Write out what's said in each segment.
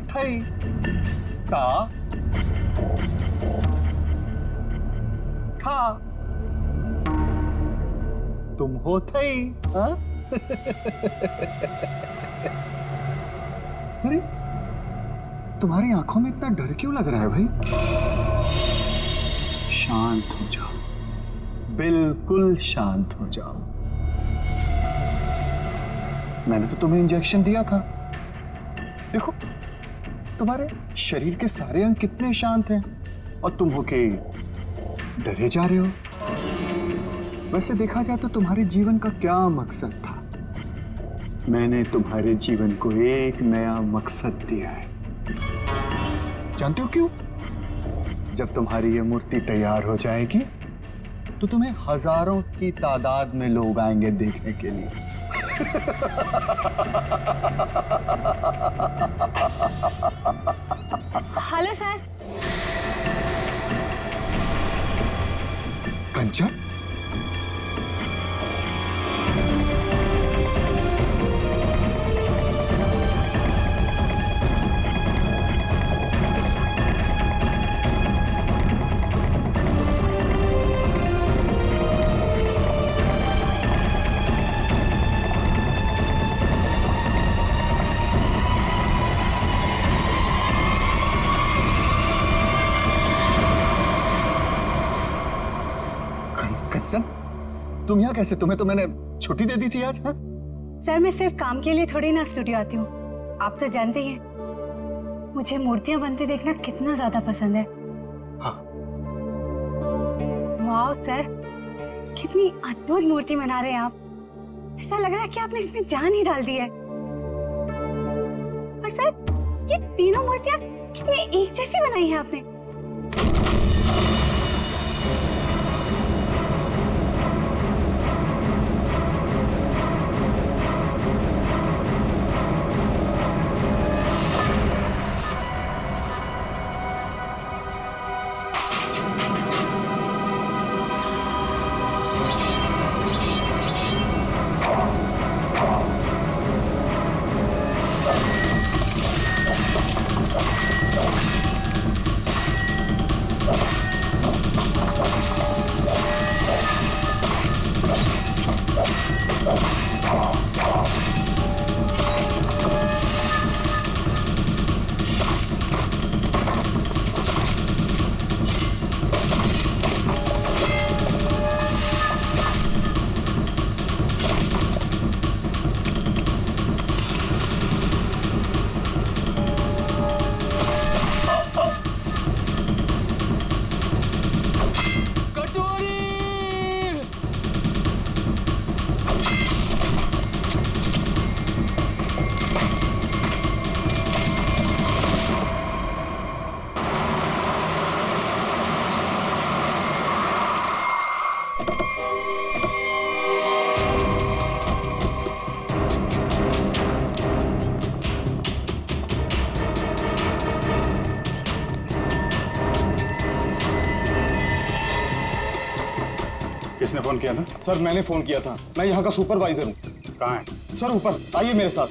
थई, ता था, तुम हो थई। हाँ? अरे तुम्हारी आंखों में इतना डर क्यों लग रहा है भाई? शांत हो जाओ, बिल्कुल शांत हो जाओ। मैंने तो तुम्हें इंजेक्शन दिया था। देखो तुम्हारे शरीर के सारे अंग कितने शांत हैं और तुम होके डरे जा रहे हो। वैसे देखा जाए तो तुम्हारे जीवन का क्या मकसद था? मैंने तुम्हारे जीवन को एक नया मकसद दिया है। जानते हो क्यों? जब तुम्हारी ये मूर्ति तैयार हो जाएगी तो तुम्हें हजारों की तादाद में लोग आएंगे देखने के लिए। Hello sir. कंचन, कंचन, तुम यहाँ कैसे? तुम्हें तो मैंने छुट्टी दे दी थी आज। हाँ? सर मैं सिर्फ काम के लिए थोड़ी ना स्टूडियो आती हूँ, आप तो जानते ही हैं मुझे मूर्तियां बनते देखना कितना ज्यादा पसंद है। हाँ। वाह सर, कितनी अद्भुत मूर्ति बना रहे हैं आप। ऐसा लग रहा है कि आपने इसमें जान ही डाल दी है। और सर ये तीनों मूर्तियां कितनी एक जैसी बनाई है आपने। किसने फोन किया था? सर मैंने फोन किया था, मैं यहाँ का सुपरवाइजर हूँ। कहाँ है? सर ऊपर आइए मेरे साथ।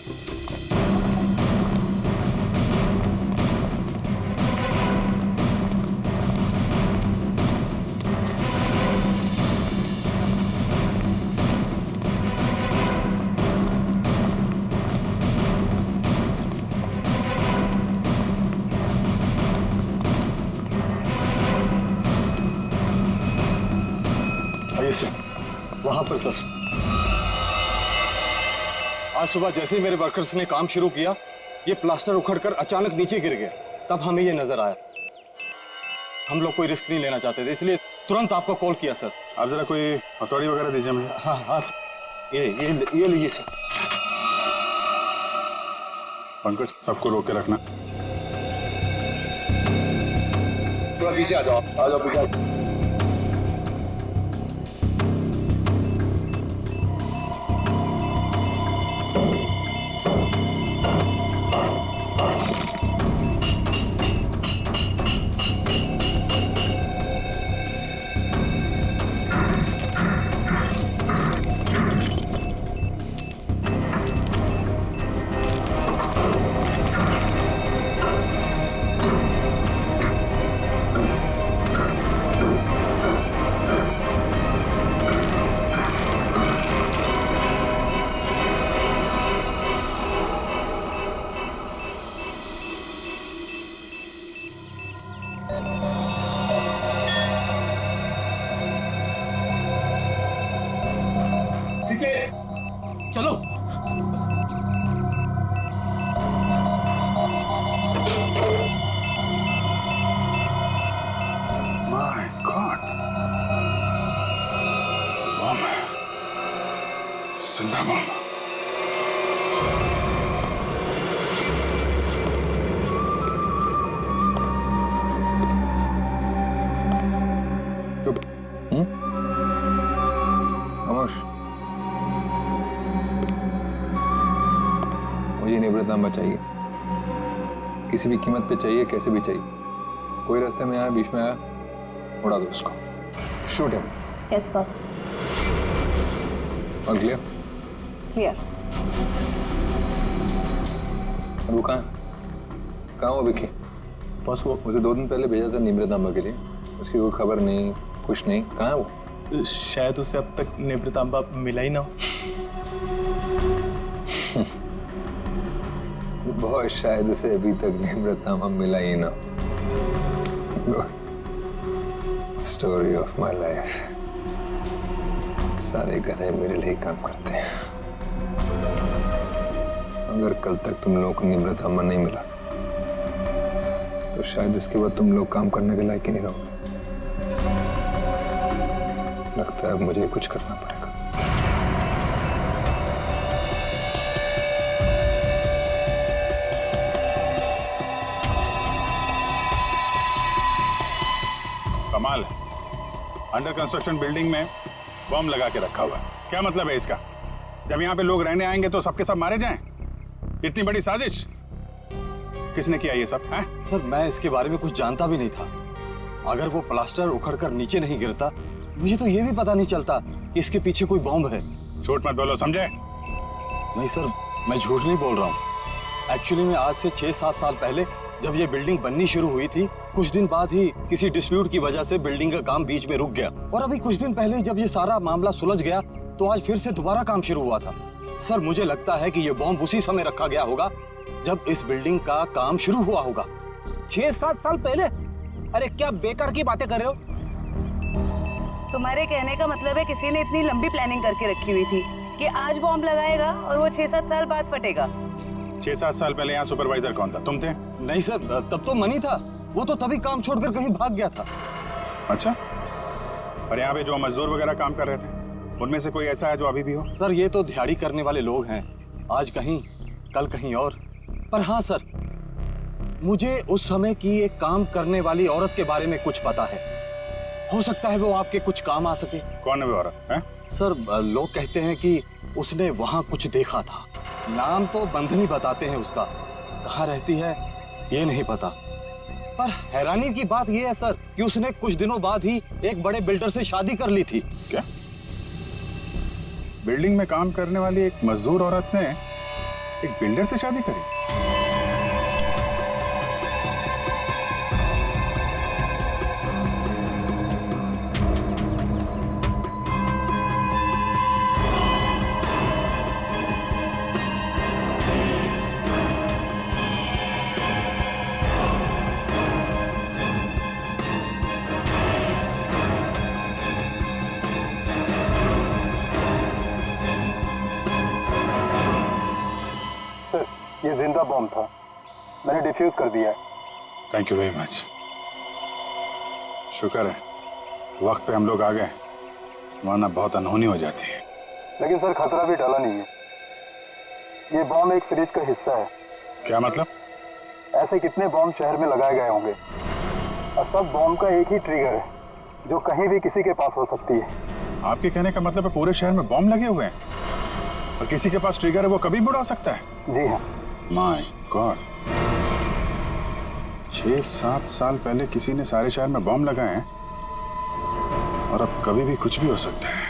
आइए सर, वहां पर सर। आज सुबह जैसे ही मेरे वर्कर्स ने काम शुरू किया, ये प्लास्टर उखड़कर अचानक नीचे गिर गया। तब हमें ये नजर आया। हम लोग कोई रिस्क नहीं लेना चाहते थे, इसलिए तुरंत आपको कॉल किया सर। आप जरा कोई हथौड़ी वगैरह दीजिए मुझे। हाँ हाँ सर, ये लीजिए सर। पंकज, सबको रोक के रखना। थोड़ा पीछे आ जाओ, पीछे आ जाओ। चलो। माय गॉड, बम, जिंदा बम। चुप। खामोश। मुझे निवृत्तांबा चाहिए, किसी भी कीमत पे चाहिए, कैसे भी चाहिए। कोई रास्ते में आया, बीच में आया, उड़ा दो उसको। Shoot him. Yes boss. और क्लियर? क्लियर। और वो कहाँ वो विकी? बस वो उसे 2 दिन पहले भेजा था निवृत्तांबा के लिए, उसकी कोई खबर नहीं, कुछ नहीं। कहाँ है वो? शायद उसे अब तक निवृत्तांबा मिला ही ना हो। बहुत शायद उसे अभी तक निवृत्तांबा मिला ही ना। Story of my life. सारे गधे मेरे लिए काम करते हैं। अगर कल तक तुम लोगों को निवृत्तांबा नहीं मिला तो शायद इसके बाद तुम लोग काम करने के लायक ही नहीं रहोगे। लगता है अब मुझे कुछ करना पड़ेगा। कमाल है, अंडर कंस्ट्रक्शन बिल्डिंग में बम लगा के रखा हुआ है। क्या मतलब है इसका? जब यहाँ पे लोग रहने आएंगे तो सबके सब मारे जाएं? इतनी बड़ी साजिश किसने किया ये सब? हैं? सर मैं इसके बारे में कुछ जानता भी नहीं था। अगर वो प्लास्टर उखड़कर नीचे नहीं गिरता, मुझे तो ये भी पता नहीं चलता कि इसके पीछे कोई बॉम्ब है। झूठ मत बोलो, समझे? नहीं सर, मैं झूठ नहीं बोल रहा हूँ। एक्चुअली में आज से 6-7 साल पहले जब ये बिल्डिंग बननी शुरू हुई थी, कुछ दिन बाद ही किसी डिस्प्यूट की वजह से बिल्डिंग का काम बीच में रुक गया। और अभी कुछ दिन पहले जब ये सारा मामला सुलझ गया तो आज फिर से दोबारा काम शुरू हुआ था। सर मुझे लगता है कि ये बॉम्ब उसी समय रखा गया होगा जब इस बिल्डिंग का काम शुरू हुआ होगा। 6-7 साल पहले? अरे क्या बेकार की बातें कर रहे हो? तुम्हारे कहने का मतलब है किसी ने इतनी लंबी प्लानिंग करके रखी हुई थी कि आज बॉम्ब लगाएगा और वो 6-7 साल बाद फटेगा। 6-7 साल पहले यहाँ सुपरवाइजर कौन था? तुम थे? नहीं सर, तब तो मनी था। वो तो तभी काम छोड़कर कहीं भाग गया था। अच्छा, और यहाँ पे जो मजदूर वगैरह काम कर रहे थे उनमें से कोई ऐसा है जो अभी भी हो? सर ये तो दिहाड़ी करने वाले लोग हैं, आज कहीं कल कहीं और। पर हाँ सर, मुझे उस समय की एक काम करने वाली औरत के बारे में कुछ पता है। हो सकता है वो आपके कुछ काम आ सके। कौन है वो औरत? हैं? सर लोग कहते हैं कि उसने वहां कुछ देखा था। नाम तो बंधनी बताते हैं उसका, कहाँ रहती है ये नहीं पता। पर हैरानी की बात यह है सर कि उसने कुछ दिनों बाद ही एक बड़े बिल्डर से शादी कर ली थी। क्या? बिल्डिंग में काम करने वाली एक मजदूर औरत ने एक बिल्डर से शादी करी? ये जिंदा बॉम्ब था, मैंने डिफ्यूज कर दिया है। Thank you very much. शुक्र है वक्त पे हम लोग आ गए, वरना बहुत अनहोनी हो जाती है। लेकिन सर खतरा भी टला नहीं है। ये बॉम्ब एक सीरीज का हिस्सा है। क्या मतलब? ऐसे कितने बॉम्ब शहर में लगाए गए होंगे और सब बॉम्ब का एक ही ट्रिगर है जो कहीं भी किसी के पास हो सकती है। आपके कहने का मतलब है पूरे शहर में बॉम्ब लगे हुए हैं और किसी के पास ट्रिगर है, वो कभी भी उड़ा सकता है? जी हाँ। माय गॉड, 6-7 साल पहले किसी ने सारे शहर में बॉम्ब लगाए हैं और अब कभी भी कुछ भी हो सकता है।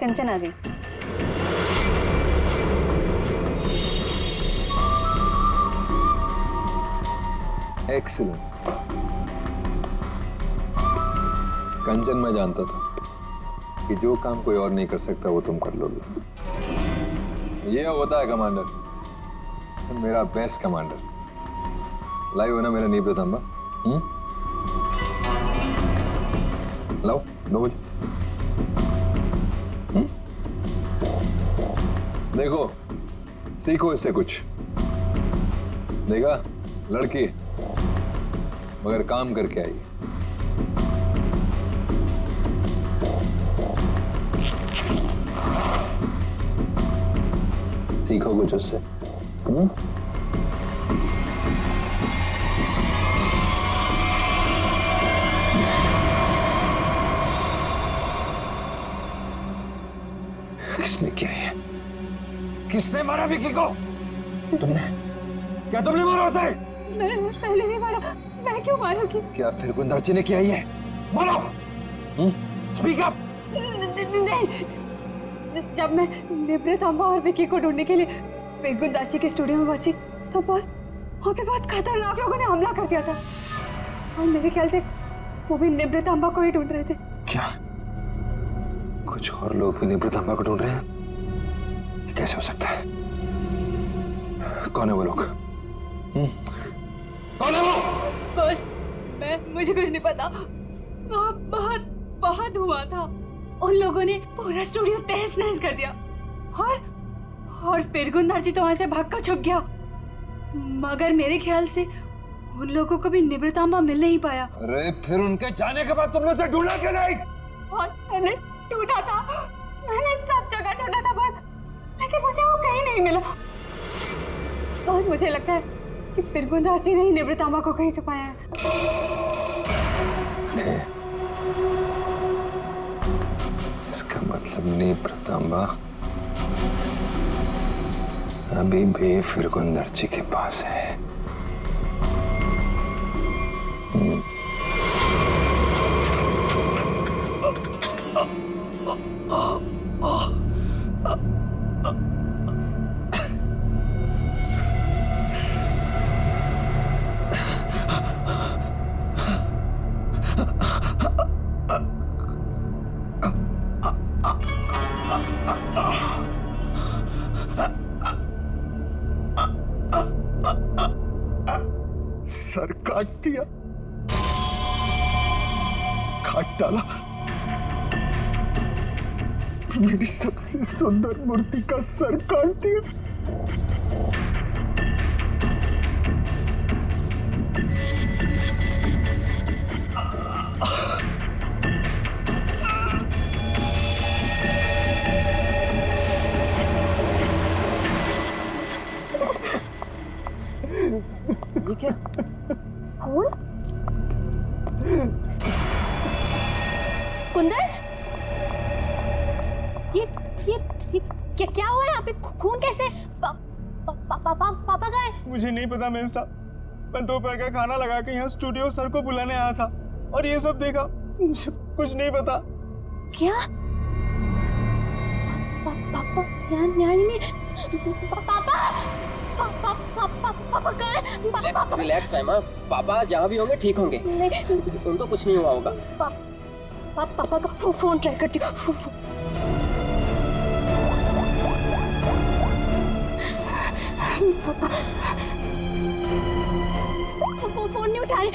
कंचन आ गई। एक्सीलेंट। कंचन, मैं जानता था कि जो काम कोई और नहीं कर सकता वो तुम कर लोगे। ये होता है कमांडर, मेरा बेस्ट कमांडर। लाइव हो ना मेरा नीब रतंबा? लाओ 2 बजे। देखो, सीखो इससे कुछ। देखा, लड़की मगर काम करके आई। सीखो कुछ उससे। किसने किया ये? किसने मारा विकी को? तुमने? क्या तुमने मारा उसे? पहले नहीं मारा। मैं क्यों मारूंगी? क्या फिर गुंदरची ने किया ये? बोलो। Speak up. नहीं, जब मैं निवृतांबा और विकी को ढूंढने के लिए फिर गुंदाची के स्टूडियो में पहुंची तो वहाँ पे बहुत खतरनाक लोगों ने हमला कर दिया था और मेरे ख्याल से वो भी निवृतांबा को ही ढूंढ रहे थे। क्या कुछ और लोग भी निवृतांबा को ढूंढ रहे हैं? ये कैसे हो सकता है? कौन है वो लोग? कौन है वो? मुझे कुछ नहीं पता। वहाँ बहुत धुआं था। उन लोगों ने पूरा स्टूडियो तहस नहस कर दिया और फिर गुंदाची तो वहां से भागकर छुप गया। मगर मेरे ख्याल से उन लोगों को भी निवृतांबा मिल नहीं पाया। अरे फिर उनके जाने के बाद तुमने उसे ढूंढा क्यों नहीं? और मैंने ढूंढा था, मैंने सब जगह ढूंढा था बस, लेकिन मुझे वो कहीं नहीं मिला। और मुझे लगता है कि फिर गुंदाची ने ही निवृतांबा को कहीं छुपाया है। इसका मतलब निवृतांबा अभी भी फिर गुंदरची के पास है। सर काट दिया, काट डाला मेरी सबसे सुंदर मूर्ति का सर काट दिया। ये क्या? फूल? कुंदन, ये क्या हुआ है यहाँ पे? खून कैसे? पापा कहाँ है? मुझे नहीं पता मैम साहब। मैं दोपहर का खाना लगा के यहाँ स्टूडियो सर को बुलाने आया था और ये सब देखा। मुझे कुछ नहीं पता। क्या? पापा यहाँ नहीं। पापा कहाँ है? पापा रिलैक्स है माँ, पापा जहाँ भी होंगे ठीक होंगे। नहीं, उनको कुछ नहीं हुआ होगा। पापा का फोन ट्राई करती हूँ। पापा फोन नहीं उठा रहे।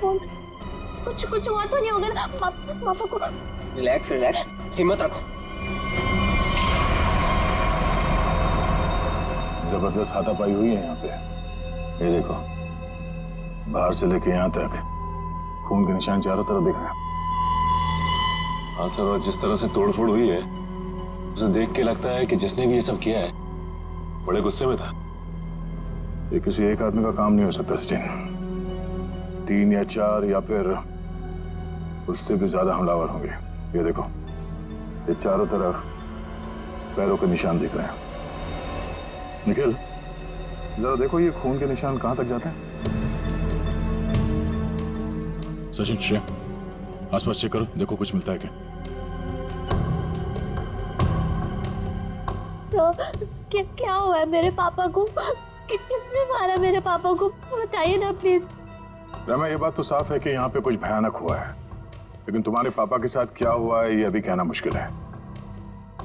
फोन कुछ हुआ तो नहीं होगा ना? पापा को रिलैक्स, हिम्मत रखो। जबरदस्त हाथापाई हुई है यहाँ पे। ये देखो, बाहर से लेके यहाँ तक खून के निशान चारों तरफ दिख रहे हैं। हाँ सर, और जिस तरह से तोड़फोड़ हुई है उसे देख के लगता है कि जिसने भी ये सब किया है बड़े गुस्से में था। ये किसी एक आदमी का काम नहीं हो सकता सचिन। 3 या 4 या फिर उससे भी ज्यादा हमलावर होंगे। ये देखो, ये चारों तरफ पैरों के निशान दिख रहे हैं। निखिल, जरा देखो ये खून के निशान कहां तक जाते हैं। सचिन, श्रेया, आसपास चेक करो, देखो कुछ मिलता है क्या। सर क्या हुआ है मेरे पापा को? किसने मारा मेरे पापा को? बताइए ना प्लीज। रमा, ये बात तो साफ है कि यहाँ पे कुछ भयानक हुआ है, लेकिन तुम्हारे पापा के साथ क्या हुआ है ये अभी कहना मुश्किल है।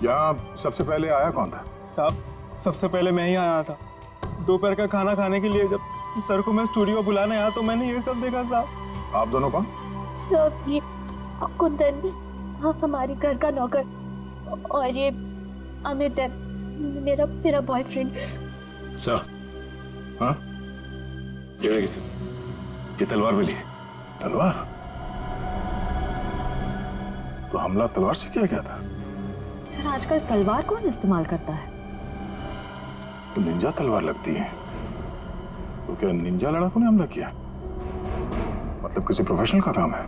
यहाँ सबसे पहले आया कौन था? साहब, सबसे पहले मैं ही आया था। दोपहर का खाना खाने के लिए जब सर को मैं स्टूडियो बुलाने आया तो मैंने ये सब देखा। साहब, आप दोनों कौन? सर ये कुंदन, हाँ हमारी घर का नौकर, और ये अमित है मेरा बॉयफ्रेंड। सर, हाँ, ये तलवार मिली है। तलवार? तो हमला तलवार से किया गया था? सर आजकल तलवार कौन इस्तेमाल करता है? तो निंजा तलवार लगती है। तो क्या निंजा लड़ाकों ने हमला किया? मतलब किसी प्रोफेशनल का काम है।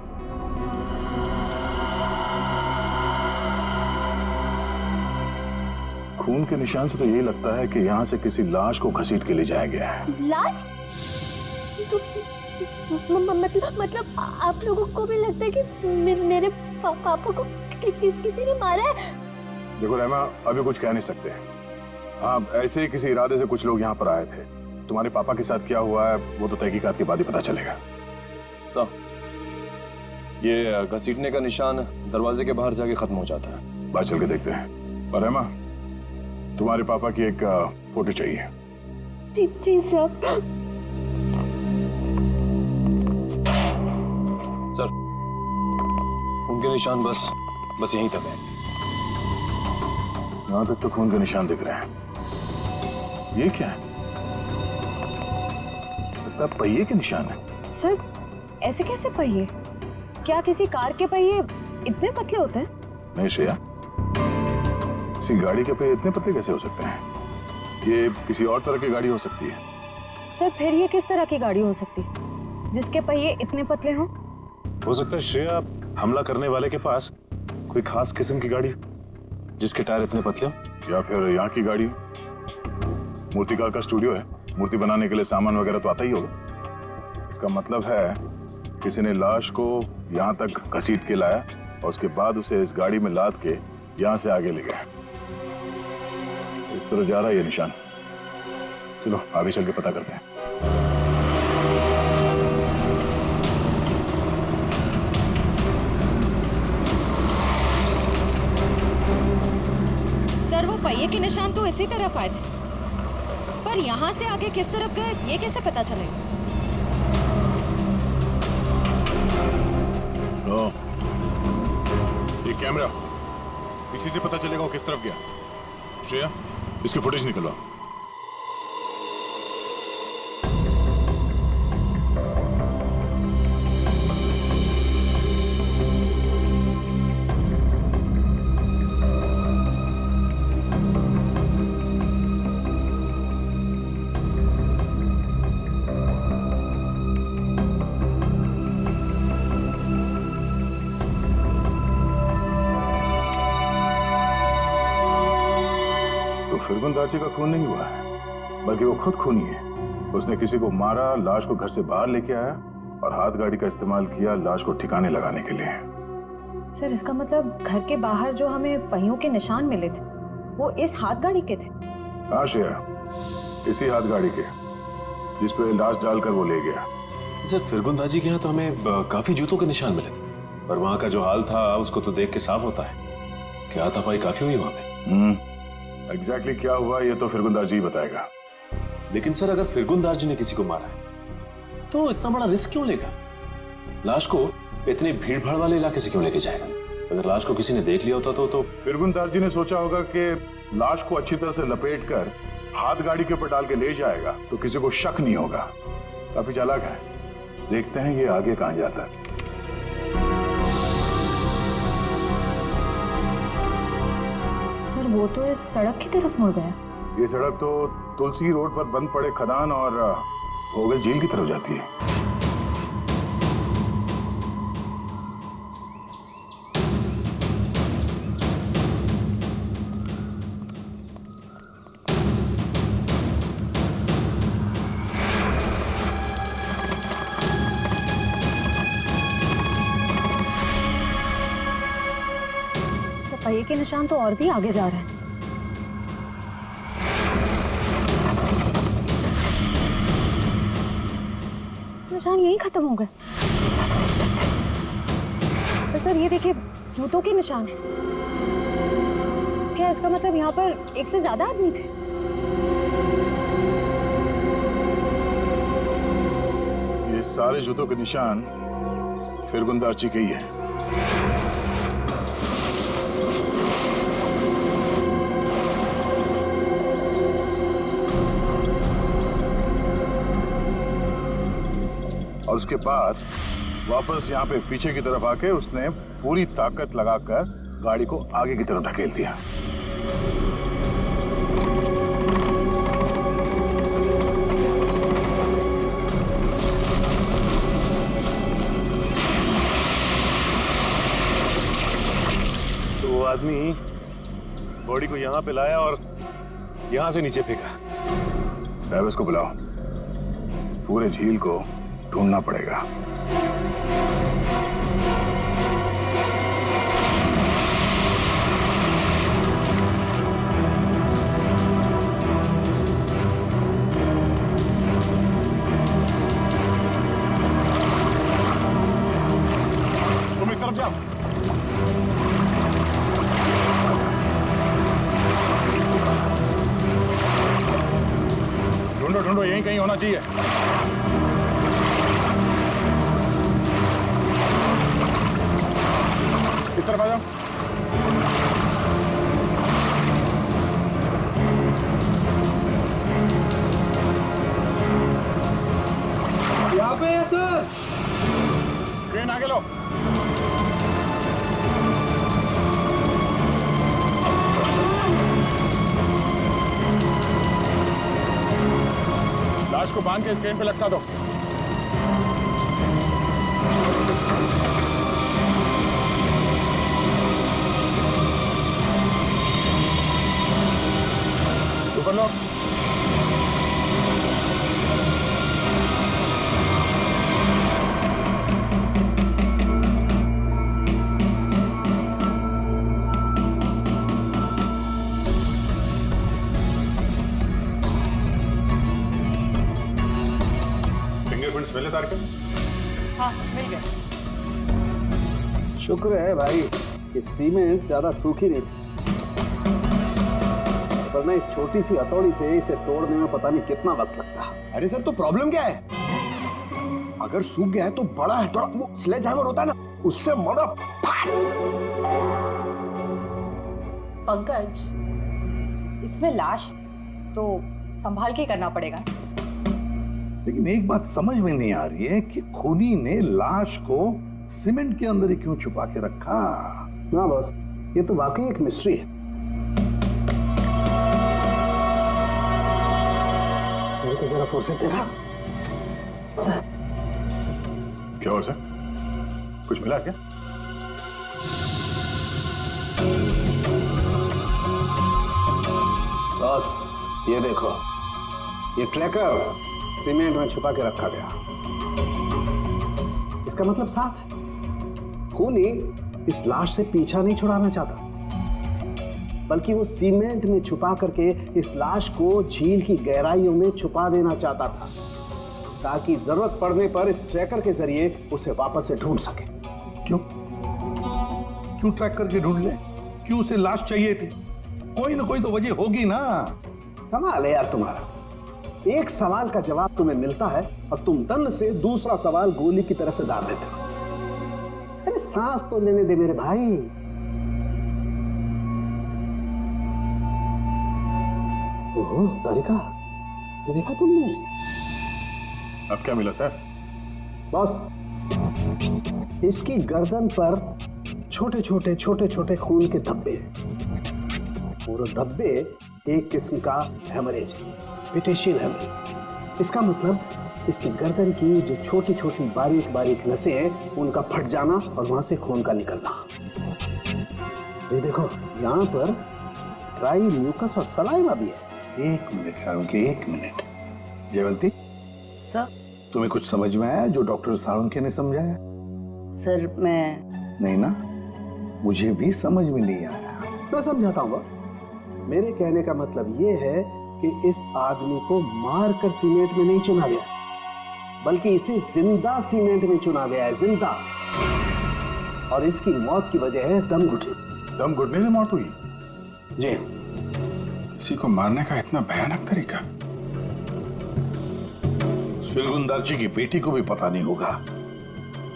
खून के निशान से तो यही लगता है कि यहाँ से किसी लाश को घसीट के ले जाया गया है। लाश? मतलब आप लोगों को भी लगता है कि मेरे पापा को किसी ने मारा है? देखो रहमा, अभी कुछ कह नहीं सकते। हाँ, ऐसे ही किसी इरादे से कुछ लोग यहाँ पर आए थे। तुम्हारे पापा के साथ क्या हुआ है वो तो तहकीकात के बाद ही पता चलेगा। साहब, ये घसीटने का निशान दरवाजे के बाहर जाके खत्म हो जाता है। बाहर चल के देखते हैं। और रहमा, तुम्हारे पापा की एक फोटो चाहिए। जी सर। सर, उनके निशान बस यहीं तक है। यहाँ तक तो खून के निशान दिख रहे हैं। ये क्या है? लगता है पहिए के निशान है। सर ऐसे कैसे पहिए? क्या किसी कार के पहिए इतने पतले होते हैं? नहीं श्रेया, किसी गाड़ी के पहिए इतने पतले कैसे हो सकते हैं? ये किसी और तरह की गाड़ी हो सकती है। सर फिर ये किस तरह की गाड़ी हो सकती है जिसके पहिए इतने पतले हों? हो सकता है श्रेया, हमला करने वाले के पास कोई खास किस्म की गाड़ी जिसके टायर इतने पतले हो। या फिर यहाँ की गाड़ी। मूर्तिकार का स्टूडियो है, मूर्ति बनाने के लिए सामान वगैरह तो आता ही होगा। इसका मतलब है किसी ने लाश को यहाँ तक घसीट के लाया और उसके बाद उसे इस गाड़ी में लाद के यहाँ से आगे ले गया। इस तरह जा रहा है ये निशान। चलो आगे चल के पता करते हैं। सर वो पहिए के निशान तो इसी तरफ आए थे, पर यहाँ से आगे किस तरफ गए ये कैसे पता चलेगा? ये कैमरा, इसी से पता चलेगा वो किस तरफ गया। श्रेया, इसकी फुटेज निकलवाओ। फिरगुन दाची का खून नहीं हुआ है, बल्कि वो खुद खूनी है। उसने किसी को मारा, लाश को घर से बाहर लेके आया और हाथ गाड़ी का इस्तेमाल किया लाश को ठिकाने लगाने के लिए। सर इसका मतलब घर के बाहर जो हमें पहियों के निशान मिले थे वो इस हाथ गाड़ी के थे? हाँ श्रेया, इसी हाथ गाड़ी के जिस पे लाश डालकर वो ले गया। सर फिरगुन दाजी के यहाँ तो हमें काफी जूतों के निशान मिले थे, पर वहाँ का जो हाल था उसको तो देख के साफ होता है कि हाथापाई काफी हुई वहाँ पे। एग्जैक्टली क्या हुआ ये तो फिरगुंदार जी बताएगा। लेकिन सर अगर फिरगुंदार जी ने किसी को मारा है तो इतना बड़ा रिस्क क्यों लेगा? लाश को इतनी भीड़ भाड़ वाले इलाके से क्यों लेके जाएगा? अगर लाश को किसी ने देख लिया होता तो फिरगुंदार जी ने सोचा होगा कि लाश को अच्छी तरह से लपेट कर हाथ गाड़ी के ऊपर डाल के ले जाएगा तो किसी को शक नहीं होगा। काफी चालाक है। देखते हैं ये आगे कहां जाता है। सर वो तो इस सड़क की तरफ मुड़ गया। ये सड़क तो तुलसी रोड पर बंद पड़े खदान और भोगल झील की तरफ जाती है। पहिए के निशान तो और भी आगे जा रहे हैं। निशान यहीं खत्म हो गए। पर सर ये देखिए, जूतों के निशान है। क्या इसका मतलब यहाँ पर एक से ज्यादा आदमी थे? ये सारे जूतों के निशान फिरगुंदार्ची के ही है। और उसके बाद वापस यहाँ पे पीछे की तरफ आके उसने पूरी ताकत लगाकर गाड़ी को आगे की तरफ ढकेल दिया। तो वो आदमी बॉडी को यहाँ पे लाया और यहाँ से नीचे फेंका। ट्रैविस को बुलाओ, पूरे झील को ढूंढना पड़ेगा। तुम इस तरफ जाओ। ढूंढो ढूंढो, यहीं कहीं होना चाहिए। इस तरफ आ जाओ। यहाँ पे है सर। ट्रेन आगे लो। लाश को बांध के इस क्रेन पे लटका दो। ऊपर लो। फिंगरप्रिंट्स मिले तार के? हाँ, मिल गए। शुक्र है भाई कि सीमेंट ज्यादा सूखी नहीं थी, वरना इस छोटी सी हथौड़ी से इसे तोड़ने में पता नहीं कितना वक्त लगता। अरे सर, तो प्रॉब्लम क्या है? अगर सूख गया है तो बड़ा हथौड़ा, वो स्लेज हैमर होता है ना, उससे मोड़ा फाड़। पंकज, इसमें लाश तो संभाल के करना पड़ेगा। लेकिन एक बात समझ में नहीं आ रही है कि खूनी ने लाश को सीमेंट के अंदर ही क्यों छुपा के रखा? ना बॉस, ये तो वाकई एक मिस्ट्री है। मेरे को जरा फुर्सत दे रहा। क्या हुआ सर? कुछ मिला क्या? बॉस, ये देखो, ये ट्रैकर सीमेंट में छुपा के रखा गया। इसका मतलब साफ है, खूनी इस लाश से पीछा नहीं छुड़ाना चाहता, बल्कि वो सीमेंट में छुपा करके इस लाश को झील की गहराइयों में छुपा देना चाहता था, ताकि जरूरत पड़ने पर इस ट्रैकर के जरिए उसे वापस से ढूंढ सके। क्यों क्यों ट्रैक करके ढूंढ ले? क्यों उसे लाश चाहिए थी? कोई ना कोई तो वजह होगी ना। कमाल है यार तुम्हारा, एक सवाल का जवाब तुम्हें मिलता है और तुम दंड से दूसरा सवाल गोली की तरह से दाग देते हो। अरे सांस तो लेने दे मेरे भाई। ओहो तारिका, ये देखा तुमने? अब क्या मिला सर? बॉस, इसकी गर्दन पर छोटे छोटे खून के धब्बे हैं। और धब्बे एक किस्म का हेमरेज, पेटेशियल हेमरेज। इसका मतलब इसकी गर्दन की जो छोटी छोटी बारीक नसें हैं, उनका फट जाना और वहां से खून का निकलना। ये देखो, यहाँ पर ड्राई म्यूकस और सलाइवा भी है। एक मिनट साळुंखे, एक मिनट। जयवंती सर, तुम्हें कुछ समझ में आया जो डॉक्टर साळुंखे ने समझाया? सर मैं नहीं ना, मुझे भी समझ में नहीं आया। मैं समझाता हूँ बस। मेरे कहने का मतलब ये है कि इस आदमी को मारकर सीमेंट में नहीं चुना गया, बल्कि इसे जिंदा सीमेंट में चुना गया है, जिंदा। और इसकी मौत की वजह है दम घुटना। दम घुटने से मौत हुई? जी। किसी को मारने का इतना भयानक तरीका? फिरगुंदारजी की बेटी को भी पता नहीं होगा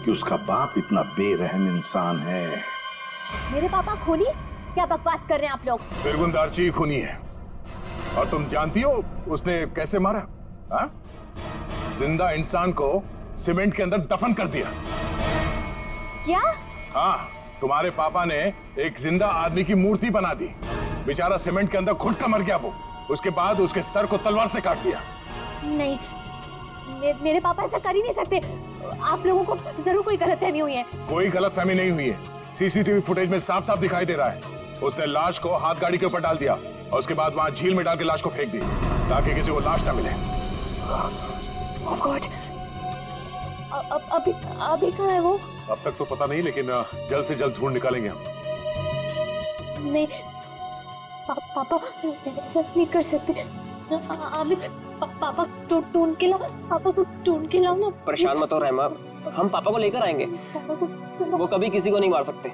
कि उसका बाप इतना बेरहम इंसान है। मेरे पापा खूनी? क्या बकवास कर रहे हैं आप लोग? फिरगुंदारजी खूनी है और तुम जानती हो उसने कैसे मारा? हाँ? जिंदा इंसान को सीमेंट के अंदर दफन कर दिया। क्या? हाँ, तुम्हारे पापा ने एक जिंदा आदमी की मूर्ति बना दी। बेचारा सीमेंट के अंदर घुट कर मर गया वो। उसके बाद उसके सर को तलवार से काट दिया। नहीं, मेरे पापा ऐसा कर ही नहीं सकते। आप लोगों को जरूर कोई गलतफहमी हुई है। कोई गलतफहमी नहीं हुई है। सीसीटीवी फुटेज में साफ साफ दिखाई दे रहा है। उसने लाश को हाथ गाड़ी के ऊपर डाल दिया और उसके बाद वहां झील में डाल के लाश को फेंक दी ताकि किसी को लाश ना मिले। Oh God! अभी कहाँ है वो? अब तक तो पता नहीं, लेकिन जल्द से जल्द ढूंढ निकालेंगे हम। नहीं, पापा ऐसा नहीं कर सकते। अभी पापा ढूंढ के लाओ, पापा को ढूंढ के लाओ ना। परेशान मत हो रहमा, हम पापा को लेकर आएंगे। वो कभी किसी को नहीं मार सकते।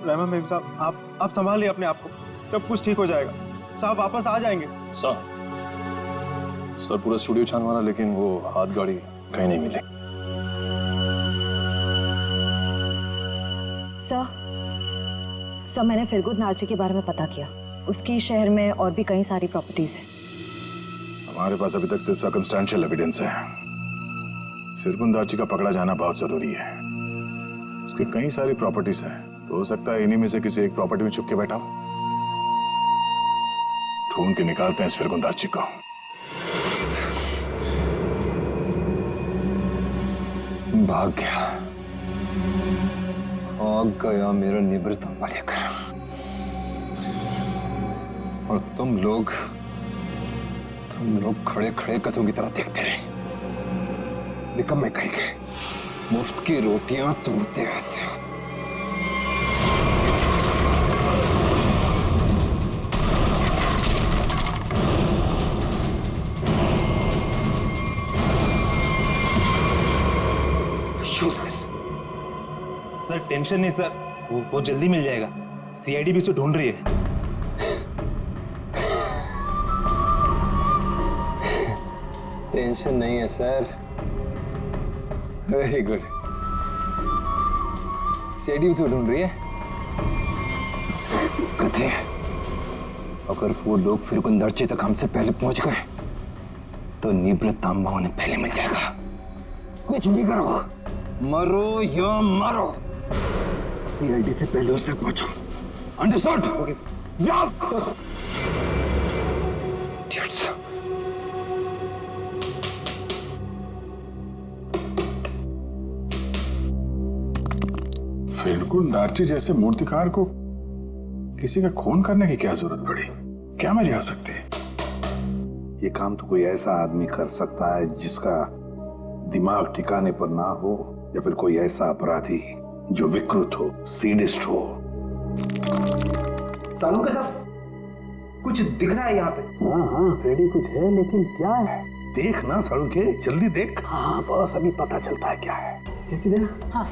रहमा मेम साहब, आप संभालिए अपने आप को, सब कुछ ठीक हो जाएगा। साहब वापस आ जाएंगे। सर पूरा स्टूडियो छान मारा, लेकिन वो हाथ गाड़ी कहीं नहीं मिली। सर मैंने फिरगुंद नार्ची के बारे में पता किया। उसकी शहर में और भी कई सारी प्रॉपर्टीज हैं। हमारे पास अभी तक सिर्फ सर्कमस्टेंशियल एविडेंस है। फिरगुंदारजी का पकड़ा जाना बहुत जरूरी है। उसकी कई सारी प्रॉपर्टीज हैं, तो हो सकता है इन्हीं में से किसी एक प्रॉपर्टी में छुप के बैठा हो। ढूंढ के निकालते हैं इस फिरगुंदारजी को। भाग गया मेरा निवृत्त लेकर। और तुम लोग खड़े खड़े कथों की तरह देखते रहे। निकम्मे कहेंगे, मुफ्त की रोटियां तोड़ते रहते हो। सर टेंशन नहीं सर, वो जल्दी मिल जाएगा। सीआईडी भी उसे ढूंढ रही है। टेंशन नहीं है सर। Very good. सीआईडी भी उसे ढूंढ रही है। कथे अगर वो लोग फिरगुंदारजी तक हमसे पहले पहुंच गए तो निवृत्त तांबा उन्हें पहले मिल जाएगा। कुछ भी करो, मरो या मरो, सीआईडी से पहले उस तक पहुंचो। अंडरस्टूड? Okay sir. जाओ सर। फिरगुंदारजी जैसे मूर्तिकार को किसी का खून करने की क्या जरूरत पड़ी? क्या मेरी आ सकती है? ये काम तो कोई ऐसा आदमी कर सकता है जिसका दिमाग ठिकाने पर ना हो, या फिर कोई ऐसा अपराधी जो विकृत हो, सीडिस्ट हो। सालू के साथ कुछ दिख रहा है यहाँ पे। हाँ फ्रेडी, कुछ है, लेकिन क्या है? देख ना सालू के, जल्दी देख। हाँ बस अभी पता चलता है क्या है। क्या चीज है? हाँ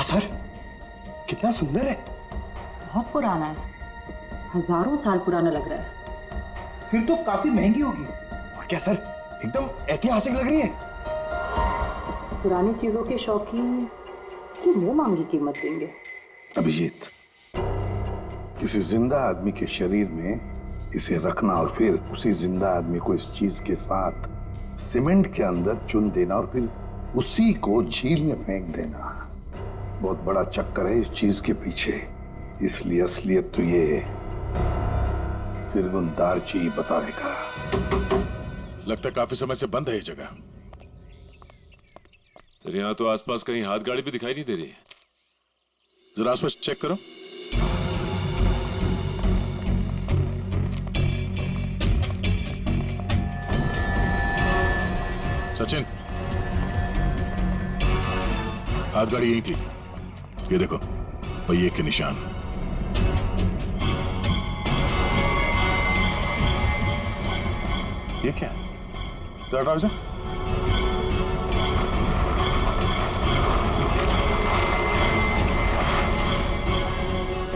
सर, कितना सुंदर है। बहुत पुराना है, हजारों साल पुराना लग रहा है। फिर तो काफी महंगी होगी। और क्या सर, एकदम ऐतिहासिक लग रही है। पुरानी चीजों के शौकीन की मुंह मांगी कीमत देंगे। अभिजीत, किसी जिंदा आदमी के शरीर में इसे रखना और फिर उसी जिंदा आदमी को इस चीज के साथ सीमेंट के अंदर चुन देना और फिर उसी को झील में फेंक देना, बहुत बड़ा चक्कर है इस चीज के पीछे। इसलिए असलियत तो ये फिरगुंदारजी बताएगा। लगता काफी समय से बंद है ये जगह। तो यहाँ तो आसपास कहीं हाथ गाड़ी भी दिखाई नहीं दे रही है। जरा आसपास चेक करो। सचिन, हाथ गाड़ी यही थी। ये देखो पहिए के निशान। ये क्या है? जरा इसे।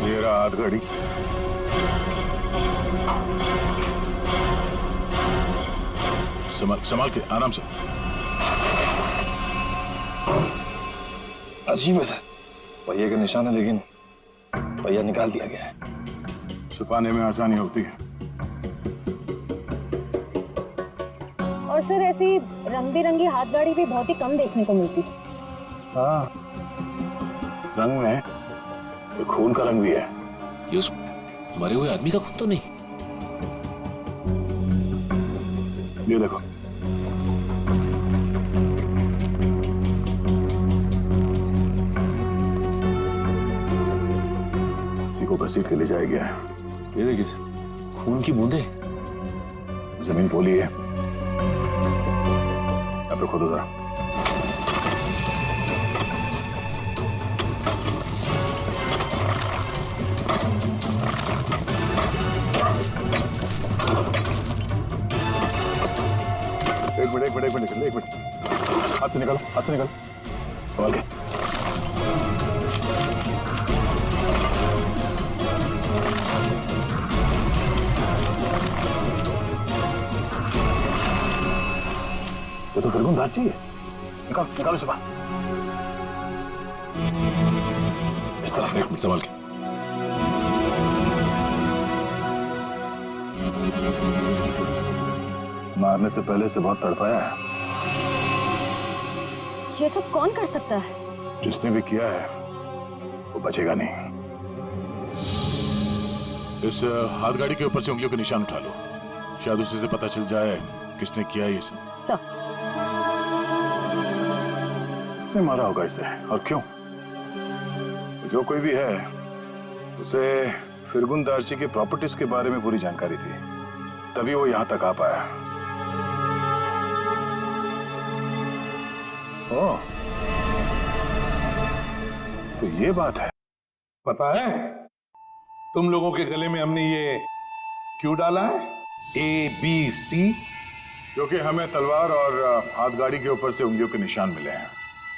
ये रहा हाथ गाड़ी। संभाल के, आराम से। अजीब है सर, पहिए के निशान है लेकिन पहिया निकाल दिया गया है। छुपाने में आसानी होती है। और सर ऐसी रंग बिरंगी हाथ गाड़ी भी बहुत ही कम देखने को मिलती है। हाँ, रंग में ये खून का रंग भी है। ये उस मरे हुए आदमी का खून तो नहीं? ये देखो, इसी को घसीट के ले जाया गया है। ये देखिए सर, खून की बूंदे। जमीन पोली है। यहाँ पे खोदो जरा। एक मिनट, हाथ से निकालो, संभाल के। ये तो फिरगुन दाची है। निकालो से बाहर। इस तरफ, एक मिनट, संभाल के। मारने से पहले से बहुत तड़पाया है। ये सब कौन कर सकता है? जिसने भी किया है वो बचेगा नहीं। इस हाथ गाड़ी के ऊपर से उंगलियों के निशान उठा लो, शायद उसी से पता चल जाए किसने किया ये सब। सर, किसने मारा होगा इसे और क्यों? जो कोई भी है, उसे फिरगुन दार्ची की प्रॉपर्टीज के बारे में पूरी जानकारी थी, तभी वो यहां तक आ पाया। ओह, तो ये बात है। पता है तुम लोगों के गले में हमने ये क्यों डाला है? ABC, क्योंकि हमें तलवार और हाथ गाड़ी के ऊपर से उंगलियों के निशान मिले हैं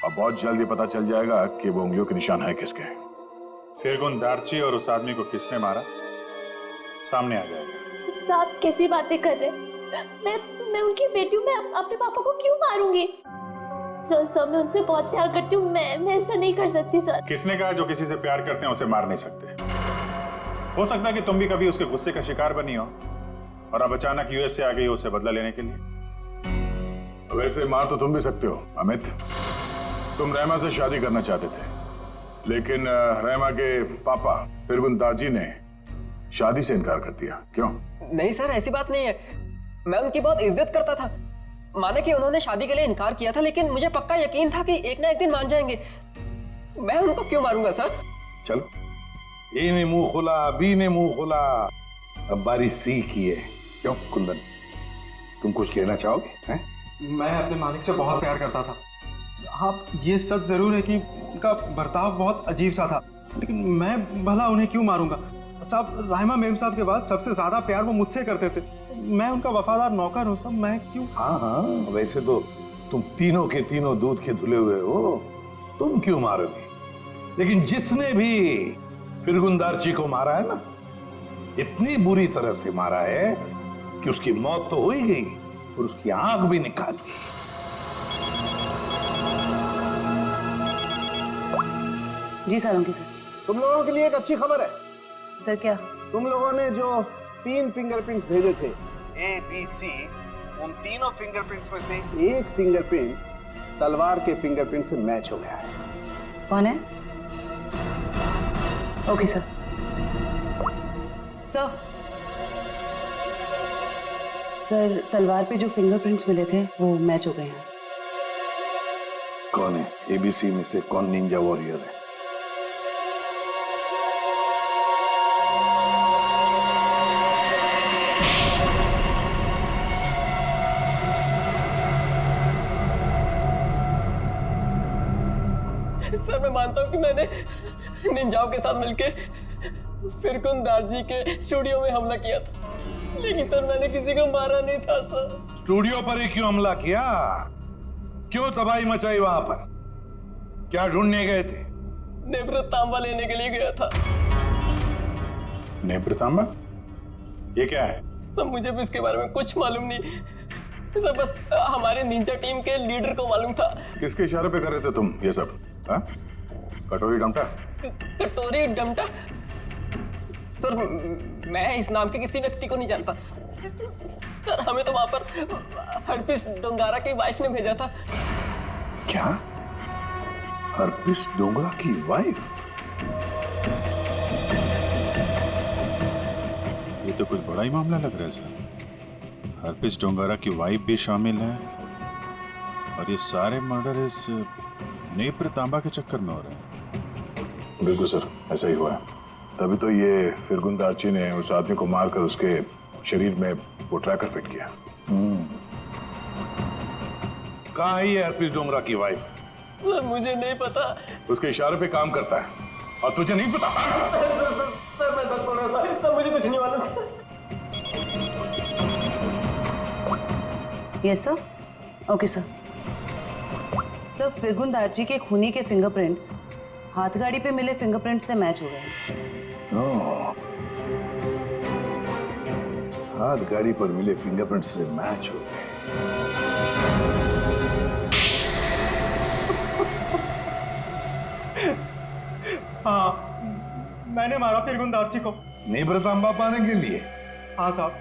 और बहुत जल्दी पता चल जाएगा कि वो उंगलियों के निशान है किसके। फिरगुन दार्ची और उस आदमी को किसने मारा, सामने आ जाएगा। आप कैसी बातें कर रहे हैं? मैं उनकी बेटी हूँ, मैं अपने पापा को क्यों मारूंगी? सर मैं उनसे बहुत प्यार करती हूँ, मैं ऐसा नहीं कर सकती सर। किसने कहा जो किसी से प्यार करते हैं उसे मार नहीं सकते? हो सकता है कि तुम भी कभी उसके गुस्से का शिकार बनी हो और अब अचानक यूएस से आ गई हो उसे बदला लेने के लिए। वैसे मार तो तुम भी सकते हो अमित। तुम रहमा से शादी करना चाहते थे, लेकिन रहमा के पापा फिरगुन दार्जी ने शादी से इनकार कर दिया। क्यों? नहीं सर, ऐसी बात नहीं है। मैं उनकी बहुत इज्जत करता था। माने कि उन्होंने शादी के लिए इनकार किया था, लेकिन मुझे पक्का यकीन था कि एक ना एक दिन मान जाएंगे। मैं उनको क्यों मारूंगा सर? चलो, ए ने मुंह खोला, बी ने मुंह खोला, अब बारी सी की है। क्यों कुंदन, तुम कुछ कहना चाहोगे? हैं? मैं अपने मालिक से बहुत प्यार करता था। हाँ, ये सच जरूर है कि उनका बर्ताव बहुत अजीब सा था, लेकिन मैं भला उन्हें क्यों मारूंगा? साहब, राहिमा मेम साहब के बाद सबसे ज्यादा प्यार वो मुझसे करते थे। मैं उनका वफादार नौकर हूँ, सब मैं क्यों? हाँ, वैसे तो तुम तीनों के तीनों दूध के धुले हुए हो, तुम क्यों मारोगे? लेकिन जिसने भी फिरगुन दार्ची को मारा है ना, इतनी बुरी तरह से मारा है कि उसकी मौत तो हो ही गई और उसकी आंख भी निकाल दी। जी सर, उनकी सर। तुम लोगों के लिए एक अच्छी खबर है। सर क्या? तुम लोगों ने जो 3 फिंगरप्रिंट्स भेजे थे, ABC, उन तीनों फिंगरप्रिंट्स में से एक फिंगरप्रिंट तलवार के फिंगरप्रिंट से मैच हो गया है। कौन है? Okay sir. सर, तलवार पे जो फिंगरप्रिंट्स मिले थे वो मैच हो गए हैं। कौन है? ABC में से कौन निंजा वॉरियर है? सर मैं मानता हूँ कि मैंने निंजाओं के साथ मिलके फिरकुन दार्जी के स्टूडियो में हमला किया था, लेकिन सर मैंने किसी को मारा नहीं था सर। स्टूडियो पर ही क्यों हमला किया? क्यों तबाही मचाई वहां पर? क्या ढूंढने गए थे? नेब्र तांबा लेने के लिए गया था। नेब्र तांबा? ये क्या है? सर मुझे भी इसके बारे में कुछ मालूम नहीं सर, बस हमारे निंजा टीम के लीडर को मालूम था। किसके इशारे पे कर रहे थे तुम ये सब? हाँ? कटोरी डमटा? कटोरी डमटा? सर मैं इस नाम के किसी व्यक्ति को नहीं जानता सर। हमें तो वहां पर हरपिस डोंगारा की वाइफ ने भेजा था। क्या? हरपिस डोंगरा की वाइफ? ये तो कुछ बड़ा ही मामला लग रहा है सर। हरपिस डोंगारा की वाइफ भी शामिल है और ये सारे मर्डर इस नेप्र तांबा के चक्कर में हो रहे हैं। बिल्कुल सर, ऐसा ही हुआ है। तभी तो ये फिरगुन दार्ची ने उस आदमी को मारकर उसके शरीर में वो ट्रैकर फिट किया। कहाँ है ये हरपिस डोंगरा की वाइफ? सर मुझे नहीं पता। उसके इशारे पे काम करता है और तुझे नहीं पता? सर मैं सच बोल रहा था सर, मुझे कुछ नहीं मालूम। Yes sir. Okay sir. Sir फिरगुन दार्जी के खूनी के फिंगरप्रिंट्स हाथगाड़ी पे मिले फिंगरप्रिंट से मैच हो गए। हाथ गाड़ी पर मिले फिंगरप्रिंट से मैच हो गए। हाँ, मैंने मारा फिरगुन दार्ची को। नेब्र तांबा पाने के लिए? हाँ साहब।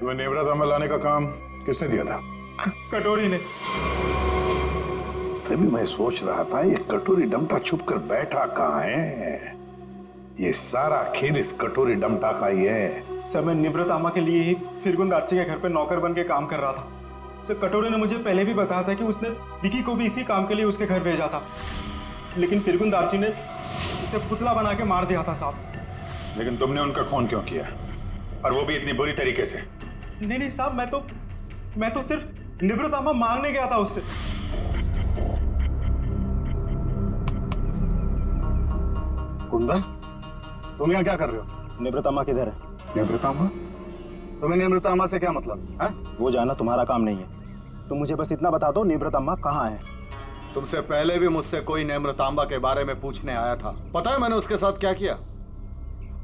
तुम्हें नेब्रा तांबा लाने का काम किसने दिया था? कटोरी ने। तभी मैं सोच रहा था ये कटोरी डमटा छुप कर बैठा कहाँ है। ये सारा खेल इस कटोरी डमटा का ही है। सर मैं निब्र तांबा के लिए ही फिरगुन दार्ची के घर पे नौकर बन के काम कर रहा था। सर कटोरी ने मुझे पहले भी बताया था कि उसने विकी को भी इसी काम के लिए उसके घर भेजा था, लेकिन फिरगुन दार्ची ने उसे पुतला बना के मार दिया था साहब। लेकिन तुमने उनका खून क्यों किया, और वो भी इतनी बुरी तरीके से? नहीं साहब, मैं तो सिर्फ निब्र तांबा मांगने गया था उससे। कुंदन, तुम यहाँ क्या कर रहे हो? निवृतामा किधर है? निवृतामा? तुम्हें निवृतामा से क्या मतलब है? वो जानना तुम्हारा काम नहीं है। तुम मुझे बस इतना बता दो, निवृतामा कहाँ है? तुमसे पहले भी मुझसे कोई निवृतामा के बारे में पूछने आया था। पता है मैंने उसके साथ क्या किया?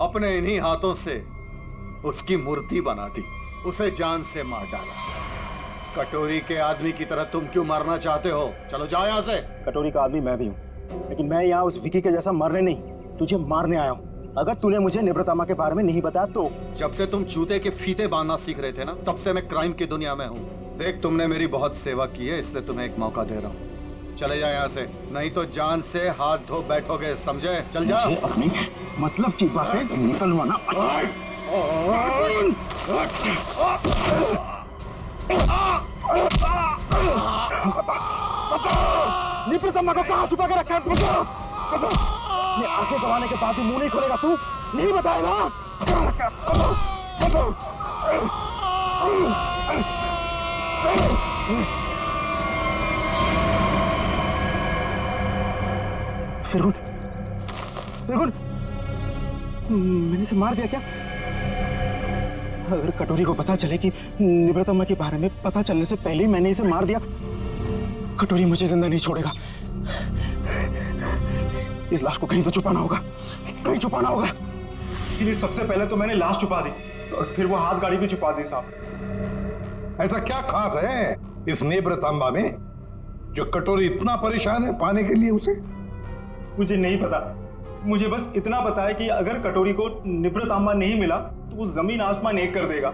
अपने इन्हीं हाथों से उसकी मूर्ति बना दी, उसे जान से मार डाला। कटोरी के आदमी की तरह तुम क्यों मरना चाहते हो? चलो जाओ यहाँ से। कटोरी का आदमी मैं भी हूँ, लेकिन मैं यहाँ उस विकी के जैसा मरने नहीं, तुझे मारने आया हूँ। अगर तूने मुझे निवृतामा के बारे में नहीं बताया तो। जब से तुम जूते के फीते बांधना सीख रहे थे ना, तब से मैं क्राइम की दुनिया में हूँ। देख, तुमने मेरी बहुत सेवा की है, इसलिए तुम्हें एक मौका दे रहा हूँ। चले जाओ यहाँ से, नहीं तो जान से हाथ धो बैठोगे, समझे? चल जाओ। अपनी मतलब की बातें निकलवाना। निवृतामा को कहाँ छुपा के रखा है? ये आंखें गवाने के बाद भी मुंह नहीं खोलेगा तू? नहीं बताएगा? फिरगुन, फिरगुन, मैंने इसे मार दिया क्या? अगर कटोरी को पता चले कि निवृतामा के बारे में पता चलने से पहले ही मैंने इसे मार दिया, कटोरी मुझे जिंदा नहीं छोड़ेगा। इस लाश को कहीं तो छुपाना होगा, कहीं छुपाना होगा। इसीलिए सबसे पहले तो मैंने लाश छुपा दी और फिर वो हाथ गाड़ी भी छुपा दी साहब। ऐसा क्या खास है इस नेब्र तांबा में जो कटोरी इतना परेशान है पाने के लिए उसे? मुझे नहीं पता, मुझे बस इतना पता है कि अगर कटोरी को निब्र तांबा नहीं मिला तो वो जमीन आसमान एक कर देगा।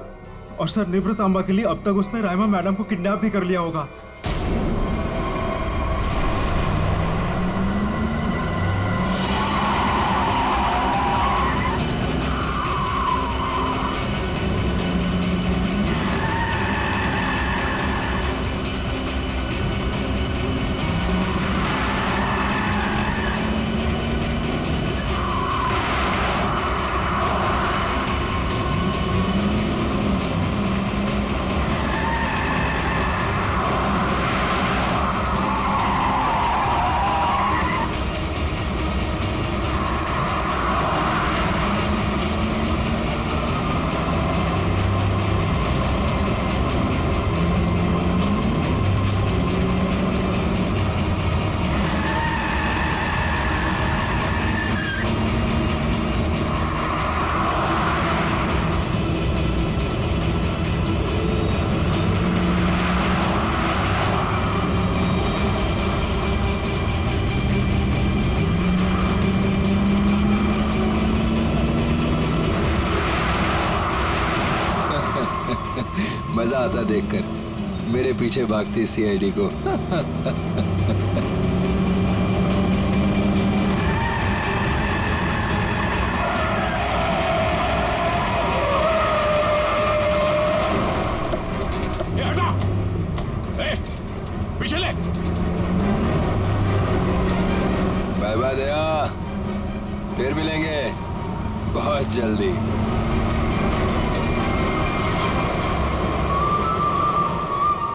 और सर निब्र तांबा के लिए अब तक उसने राइमा मैडम को किडनैप भी कर लिया होगा। मजा आता देखकर मेरे पीछे भागती सीआईडी को। पीछे ले। बाय बाय दया, फिर मिलेंगे बहुत जल्दी।